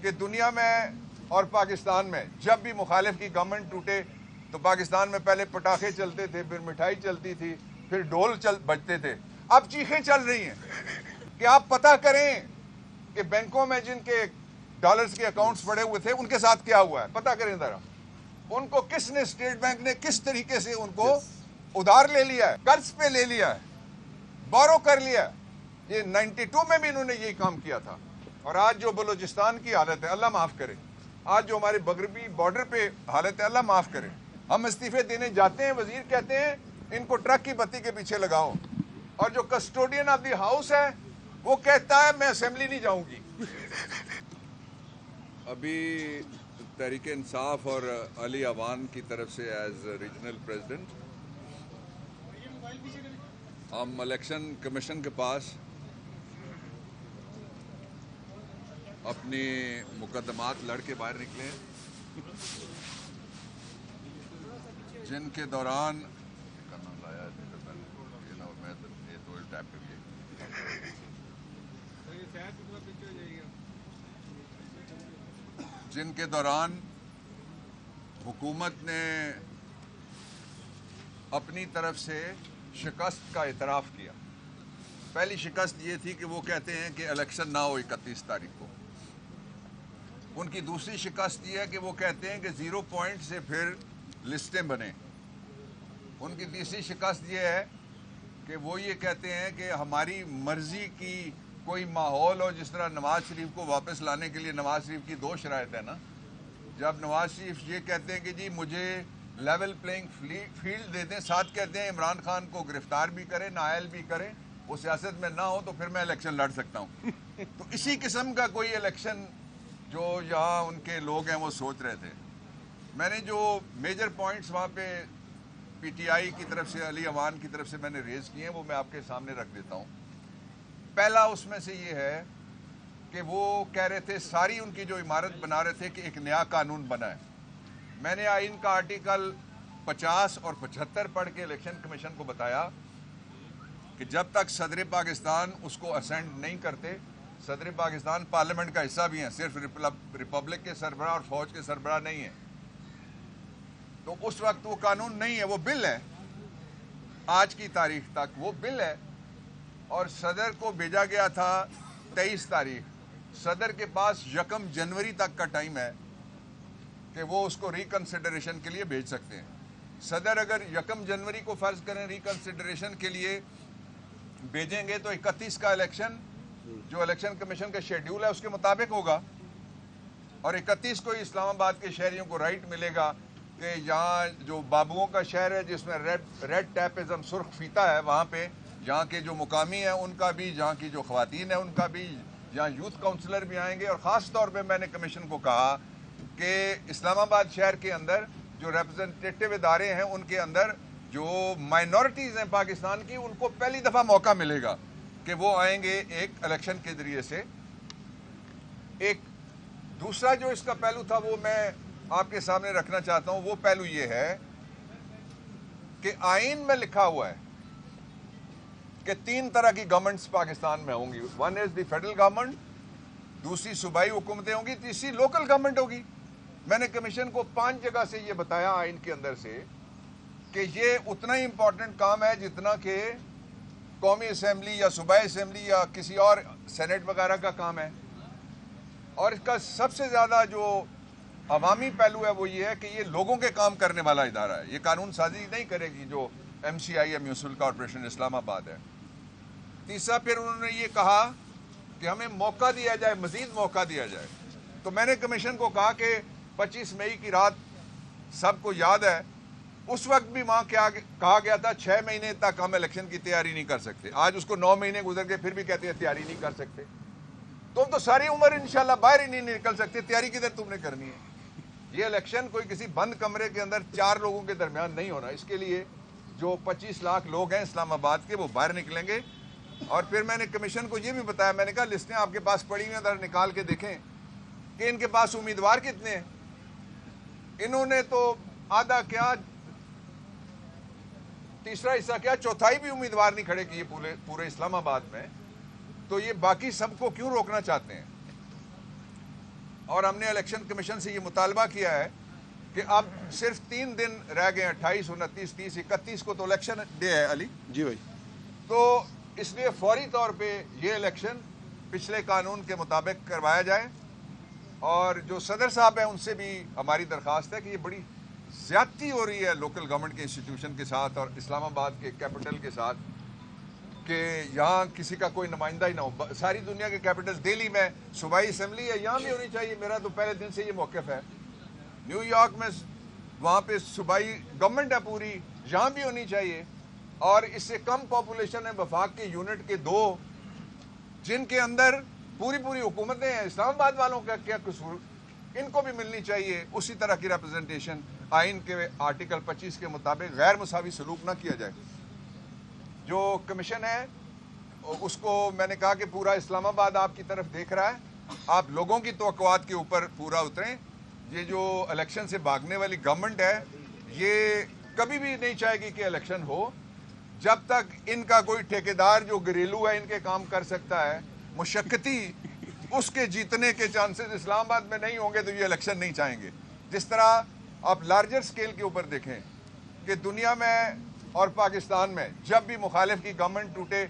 کہ دنیا میں اور پاکستان میں جب بھی مخالف کی گورنمنٹ ٹوٹے تو پاکستان میں پہلے پٹاخے چلتے تھے، پھر مٹھائی چلتی تھی، پھر ڈھول بجتے تھے. اب چیخیں چل رہی ہیں کہ آپ پتہ کریں کہ بینکوں میں جن کے ڈالرز کے اکاؤنٹس پڑے ہوئے تھے ان کے ساتھ کیا ہوا ہے. پتہ کریں ذرا ان کو کس نے، اسٹیٹ بینک نے کس طریقے سے ان کو ادھار لے لیا ہے، قرض پہ لے لیا ہے، بورو کر لیا ہے. یہ 92 میں بھی انہوں نے یہی کام کیا تھا. اور آج جو بلوچستان کی حالت ہے اللہ معاف کرے، آج جو ہمارے مغربی بارڈر پہ حالت ہے اللہ معاف کرے. ہم استعفے دینے جاتے ہیں، وزیر کہتے ہیں ان کو ٹرک کی بتی کے پیچھے لگاؤ، اور جو کسٹوڈین آف دی ہاؤس ہے وہ کہتا ہے میں اسمبلی نہیں جاؤں گی. ابھی تحریک انصاف اور علی اوان کی طرف سے ایز ریجنل پریزیڈنٹ ہم الیکشن کمیشن کے پاس اپنی مقدمات لڑ کے باہر نکلے ہیں، جن کے دوران حکومت نے اپنی طرف سے شکست کا اعتراف کیا. پہلی شکست یہ تھی کہ وہ کہتے ہیں کہ الیکشن نہ ہو 31 تاریخ کو. ان کی دوسری شکست یہ ہے کہ وہ کہتے ہیں کہ 0 پوائنٹ سے پھر لسٹیں بنیں. ان کی تیسری شکست یہ ہے کہ وہ یہ کہتے ہیں کہ ہماری مرضی کی کوئی ماحول ہو، جس طرح نواز شریف کو واپس لانے کے لیے نواز شریف کی 2 شرائط ہیں نا. جب نواز شریف یہ کہتے ہیں کہ جی مجھے لیول پلینگ فیلڈ دے دیں، ساتھ کہتے ہیں عمران خان کو گرفتار بھی کریں، نائل بھی کریں، وہ سیاست میں نہ ہو تو پھر میں الیکشن لڑ سکتا ہوں. تو اسی قسم کا کوئی الیکشن جو یہاں ان کے لوگ ہیں وہ سوچ رہے تھے. میں نے جو میجر پوائنٹس وہاں پہ پی ٹی آئی کی طرف سے، علی اوان کی طرف سے میں نے ریز کیے ہیں وہ میں آپ کے سامنے رکھ دیتا ہوں. پہلا اس میں سے یہ ہے کہ وہ کہہ رہے تھے، ساری ان کی جو عمارت بنا رہے تھے کہ ایک نیا قانون بنا ہے. میں نے آئین کا آرٹیکل 50 اور 75 پڑھ کے الیکشن کمیشن کو بتایا کہ جب تک صدر پاکستان اس کو اسینڈ نہیں کرتے، صدر پاکستان پارلیمنٹ کا حصہ بھی ہیں، صرف ریپبلک کے سربراہ اور فوج کے سربراہ نہیں ہیں، تو اس وقت وہ قانون نہیں ہے، وہ بل ہے. آج کی تاریخ تک وہ بل ہے اور صدر کو بھیجا گیا تھا 23 تاریخ. صدر کے پاس 1 جنوری تک کا ٹائم ہے کہ وہ اس کو ریکنسیڈریشن کے لیے بھیج سکتے ہیں. صدر اگر 1 جنوری کو فرض کریں ریکنسیڈریشن کے لیے بھیجیں گے تو 31 کا الیکشن جو الیکشن کمیشن کا شیڈیول ہے اس کے مطابق ہوگا، اور 31 کو اسلام آباد کے شہریوں کو رائٹ ملے گا کہ یہاں جو بابوؤں کا شہر ہے جس میں ریڈ ٹیپزم سرخ فیتا ہے، وہاں پہ یہاں کے جو مقامی ہیں ان کا بھی، یہاں کی جو خواتین ہیں ان کا بھی، یہاں یوتھ کونسلر بھی آئیں گے. اور خاص طور پہ میں نے کمیشن کو کہا کہ اسلام آباد شہر کے اندر جو ریپرزنٹیٹیو ادارے ہیں ان کے اندر جو مائنورٹیز ہیں پاکستان کی، ان کو پہلی دفعہ موقع ملے گا کہ وہ آئیں گے ایک الیکشن کے ذریعے سے. ایک دوسرا جو اس کا پہلو تھا وہ میں آپ کے سامنے رکھنا چاہتا ہوں. وہ پہلو یہ ہے کہ آئین میں لکھا ہوا ہے کہ 3 طرح کی گورنمنٹس پاکستان میں ہوں گی. 1 از دی فیڈرل گورنمنٹ، دوسری صوبائی حکومتیں ہوں گی، تیسری لوکل گورنمنٹ ہوگی. میں نے کمیشن کو 5 جگہ سے یہ بتایا آئین کے اندر سے کہ یہ اتنا ہی امپورٹنٹ کام ہے جتنا کہ قومی اسمبلی یا صوبائی اسمبلی یا کسی اور سینٹ وغیرہ کا کام ہے. اور اس کا سب سے زیادہ جو عوامی پہلو ہے وہ یہ ہے کہ یہ لوگوں کے کام کرنے والا ادارہ ہے. یہ قانون سازی نہیں کرے گی جو ایم سی آئی یا میونسپل کارپوریشن اسلام آباد ہے. تیسرا پھر انہوں نے یہ کہا کہ ہمیں موقع دیا جائے، مزید موقع دیا جائے. تو میں نے کمیشن کو کہا کہ 25 مئی کی رات سب کو یاد ہے، اس وقت بھی وہاں کیا کہا گیا تھا 6 مہینے تک ہم الیکشن کی تیاری نہیں کر سکتے. آج اس کو 9 مہینے گزر کے پھر بھی کہتے ہیں تیاری نہیں کر سکتے. تم تو ساری عمر انشاءاللہ باہر ہی نہیں نکل سکتے، تیاری کدھر تم نے کرنی ہے. یہ الیکشن کوئی کسی بند کمرے کے اندر 4 لوگوں کے درمیان نہیں ہونا. اس کے لیے جو 25 لاکھ لوگ ہیں اسلام آباد کے وہ باہر نکلیں گے. اور پھر میں نے کمیشن کو یہ بھی بتایا، میں نے کہا لسٹیں آپ کے پاس پڑی ہوئی ہیں، ذرا نکال کے دیکھیں کہ ان کے پاس امیدوار کتنے ہیں. انہوں نے تو آدھا کیا، تیسرا حصہ کیا، چوتھائی بھی امیدوار نہیں کھڑے کیے پورے اسلام آباد میں. تو یہ باقی سب کو کیوں روکنا چاہتے ہیں؟ اور ہم نے الیکشن کمیشن سے یہ مطالبہ کیا ہے کہ اب صرف 3 دن رہ گئے ہیں، 28، 29، 30، 31 کو تو الیکشن ڈے ہے علی جی بھائی. تو اس لیے فوری طور پہ یہ الیکشن پچھلے قانون کے مطابق کروایا جائے. اور جو صدر صاحب ہیں ان سے بھی ہماری درخواست ہے کہ یہ بڑی زیادتی ہو رہی ہے لوکل گورنمنٹ کے انسٹیٹیوشن کے ساتھ اور اسلام آباد کے کیپٹل کے ساتھ کہ یہاں کسی کا کوئی نمائندہ ہی نہ ہو. ساری دنیا کے کیپٹل، دہلی میں صوبائی اسمبلی ہے، یہاں بھی ہونی چاہیے. میرا تو پہلے دن سے یہ موقف ہے. نیو یارک میں وہاں پہ صوبائی گورنمنٹ ہے پوری، یہاں بھی ہونی چاہیے. اور اس سے کم پاپولیشن ہے وفاق کے یونٹ کے 2 جن کے اندر پوری حکومتیں ہیں. اسلام آباد والوں کا کیا قصور؟ ان کو بھی ملنی چاہیے اسی طرح کی ریپرزنٹیشن. آئین کے آرٹیکل 25 کے مطابق غیر مساوی سلوک نہ کیا جائے. جو کمیشن ہے اس کو میں نے کہا کہ پورا اسلام آباد آپ کی طرف دیکھ رہا ہے، آپ لوگوں کی توقعات کے اوپر پورا اتریں. یہ جو الیکشن سے بھاگنے والی گورنمنٹ ہے یہ کبھی بھی نہیں چاہے گی کہ الیکشن ہو جب تک ان کا کوئی ٹھیکیدار جو گھریلو ہے ان کے کام کر سکتا ہے مشقتی اس کے جیتنے کے چانسز اسلام آباد میں نہیں ہوں گے تو یہ الیکشن نہیں چاہیں گے. جس طرح آپ لارجر سکیل کے اوپر دیکھیں کہ دنیا میں اور پاکستان میں جب بھی مخالف کی گورنمنٹ ٹوٹے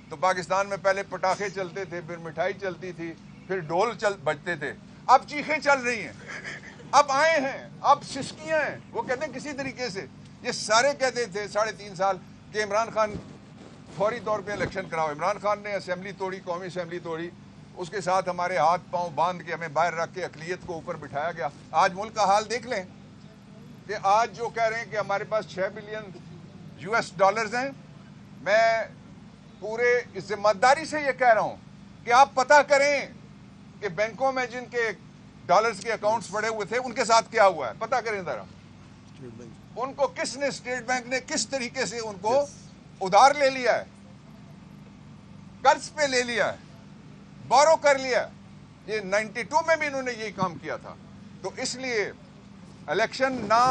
تو پاکستان میں پہلے پٹاخے چلتے تھے، پھر مٹھائی چلتی تھی، پھر ڈھول بجتے تھے. اب چیخیں چل رہی ہیں، اب آئے ہیں، اب سسکیاں ہیں. وہ کہتے ہیں کسی طریقے سے یہ سارے کہتے تھے 3.5 سال کہ عمران خان فوری طور پہ الیکشن کراؤ. عمران خان نے اسمبلی توڑی، قومی اسمبلی توڑی، اس کے ساتھ ہمارے ہاتھ پاؤں باندھ کے ہمیں باہر رکھ کے اقلیت کو اوپر بٹھایا گیا. آج ملک کا حال دیکھ لیں کہ آج جو کہہ رہے ہیں کہ ہمارے پاس $6 بلین ہیں. میں پورے ذمہ داری سے یہ کہہ رہا ہوں کہ آپ پتہ کریں کہ بینکوں میں جن کے ڈالرز کے اکاؤنٹس پڑے ہوئے تھے ان کے ساتھ کیا ہوا ہے. پتہ کریں ذرا ان کو کس نے، اسٹیٹ بینک نے کس طریقے سے ان کو ادھار لے لیا ہے، قرض پہ لے لیا ہے، بورو کر لیا. یہ 92 میں بھی انہوں نے یہی کام کیا تھا. تو اس لیے الیکشن نہ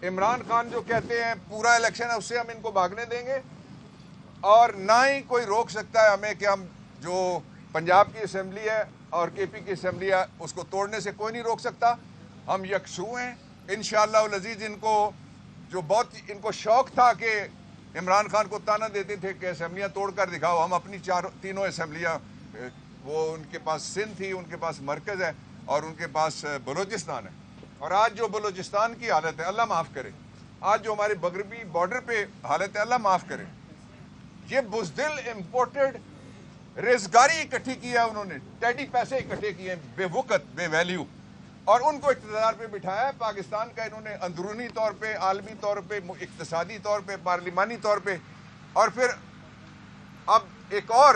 عمران خان جو کہتے ہیں پورا الیکشن ہے اس سے ہم ان کو بھاگنے دیں گے، اور نہ ہی کوئی روک سکتا ہے ہمیں کہ ہم جو پنجاب کی اسمبلی ہے اور کے پی کی اسمبلی ہے اس کو توڑنے سے کوئی نہیں روک سکتا. ہم یکسو ہیں انشاءاللہ العزیز. ان کو جو بہت ان کو شوق تھا کہ عمران خان کو تانا دیتے تھے کہ اسمبلیاں توڑ کر دکھاؤ، ہم اپنی 3 اسمبلیاں، وہ ان کے پاس سندھ تھی، ان کے پاس مرکز ہے اور ان کے پاس بلوچستان ہے. اور آج جو بلوچستان کی حالت ہے اللہ معاف کرے، آج جو ہمارے مغربی بارڈر پہ حالت ہے اللہ معاف کرے. یہ بزدل امپورٹڈ ریزگاری اکٹھی کی ہے انہوں نے، ٹیڈی پیسے اکٹھے کیے ہیں بے وقت بے ویلیو، اور ان کو اقتدار پہ بٹھایا ہے. پاکستان کا انہوں نے اندرونی طور پہ، عالمی طور پہ، اقتصادی طور پہ، پارلیمانی طور پہ. اور پھر اب ایک اور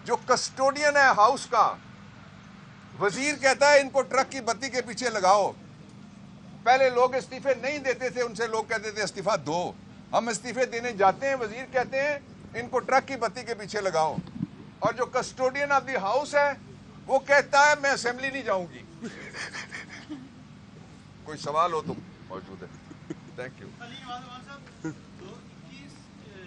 جو کسٹوڈین ہے ہاؤس کا، وزیر کہتا ہے ان کو ٹرک کی بتی کے پیچھے لگاؤ. پہلے لوگ استعفے نہیں دیتے تھے، ان سے لوگ کہتے تھے استعفیٰ دو. ہم استعفے دینے جاتے ہیں، وزیر کہتے ہیں ان کو ٹرک کی بتی کے پیچھے لگاؤ. اور جو کسٹوڈین آف دی ہاؤس ہے وہ کہتا ہے میں اسمبلی نہیں جاؤں گی. کوئی سوال ہو تو موجود ہے. Thank you.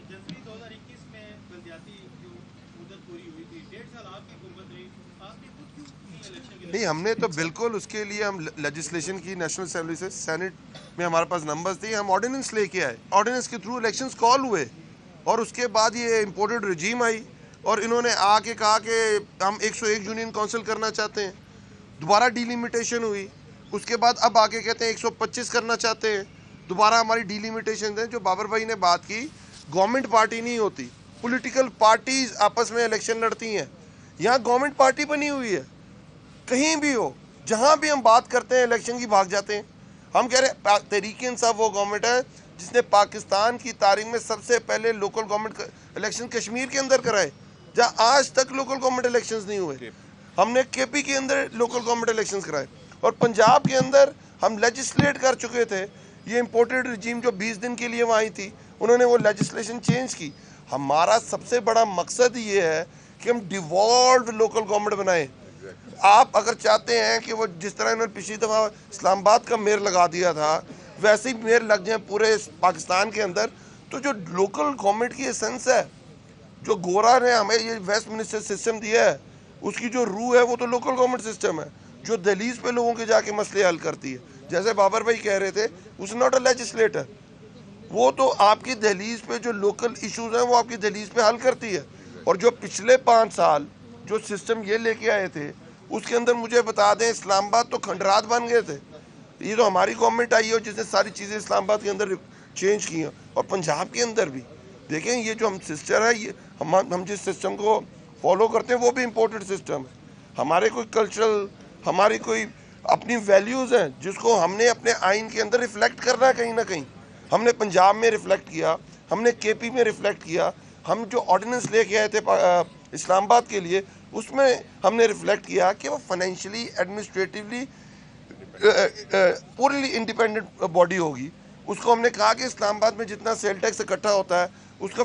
جنوری 2021 میں بلدیاتی جو مدت پوری ہوئی تھی، 1.5 سال آپ کی حکومت رہی، آپ نے خود کیوں الیکشن کی؟ نہیں، ہم نے تو بالکل اس کے لیے ہم لیجسلیشن کی نیشنل اسمبلی سے، سینٹ میں ہمارے پاس نمبرز تھے، ہم آرڈیننس لے کے آئے، آرڈیننس کے تھرو الیکشنز کال ہوئے. اور اس کے بعد یہ امپورٹڈ رجیم آئی اور انہوں نے آ کے کہا کہ ہم 101 یونین کونسل کرنا چاہتے ہیں. دوبارہ ڈیلیمیٹیشن ہوئی. اس کے بعد اب آگے کہتے ہیں 125 کرنا چاہتے ہیں. دوبارہ ہماری ڈیلیمیٹیشن ہیں. جو بابر بھائی نے بات کی، گورنمنٹ پارٹی نہیں ہوتی، پولیٹیکل پارٹیز آپس میں الیکشن لڑتی ہیں. یہاں گورنمنٹ پارٹی بنی ہوئی ہے، کہیں بھی ہو جہاں بھی ہم بات کرتے ہیں الیکشن کی بھاگ جاتے ہیں. ہم کہہ رہے ہیں تحریک انصاف وہ گورنمنٹ ہے جس نے پاکستان کی تاریخ میں سب سے پہلے لوکل گورنمنٹ الیکشن کشمیر کے اندر کرائے، جہاں آج تک لوکل گورنمنٹ الیکشنز نہیں ہوئے. ہم نے کے پی کے اندر لوکل گورنمنٹ الیکشنز کرائے، اور پنجاب کے اندر ہم لیجسلیٹ کر چکے تھے. یہ امپورٹڈ رجیم جو 20 دن کے لیے وہاں آئی تھی، انہوں نے وہ لیجسلیشن چینج کی. ہمارا سب سے بڑا مقصد یہ ہے کہ ہم ڈیوالوڈ لوکل گورنمنٹ بنائیں. آپ اگر چاہتے ہیں کہ وہ جس طرح انہوں نے پچھلی دفعہ اسلام آباد کا میئر لگا دیا تھا ویسے ہی میئر لگ جائیں پورے پاکستان کے اندر، تو جو لوکل گورنمنٹ کی اسنس ہے، جو گورا نے ہمیں یہ ویسٹ منسٹر سسٹم دیا ہے، اس کی جو روح ہے وہ تو لوکل گورنمنٹ سسٹم ہے. جو دہلیز پہ لوگوں کے جا کے مسئلے حل کرتی ہے. جیسے بابر بھائی کہہ رہے تھے, اس ناٹ اے لیجسلیٹر, وہ تو آپ کی دہلیز پہ جو لوکل ایشوز ہیں وہ آپ کی دہلیز پہ حل کرتی ہے. اور جو پچھلے 5 سال جو سسٹم یہ لے کے آئے تھے, اس کے اندر مجھے بتا دیں اسلام آباد تو کھنڈرات بن گئے تھے. یہ تو ہماری گورنمنٹ آئی ہے جس نے ساری چیزیں اسلام آباد کے اندر چینج کی ہیں, اور پنجاب کے اندر بھی دیکھیں یہ جو ہم سسٹر ہے, یہ ہم جس سسٹم کو فالو کرتے ہیں وہ بھی امپورٹڈ سسٹم ہے. ہمارے کوئی کلچرل, ہماری کوئی اپنی ویلیوز ہیں جس کو ہم نے اپنے آئین کے اندر ریفلیکٹ کرنا ہے کہیں نہ کہیں. ہم نے پنجاب میں ریفلیکٹ کیا, ہم نے کے پی میں ریفلیکٹ کیا, ہم جو آرڈیننس لے کے آئے تھے اسلام آباد کے لیے اس میں ہم نے ریفلیکٹ کیا کہ وہ فائنینشلی ایڈمنسٹریٹولی پوری انڈیپینڈنٹ باڈی ہوگی. اس کو ہم نے کہا کہ اسلام آباد میں جتنا سیل ٹیکس اکٹھا ہوتا ہے اس کا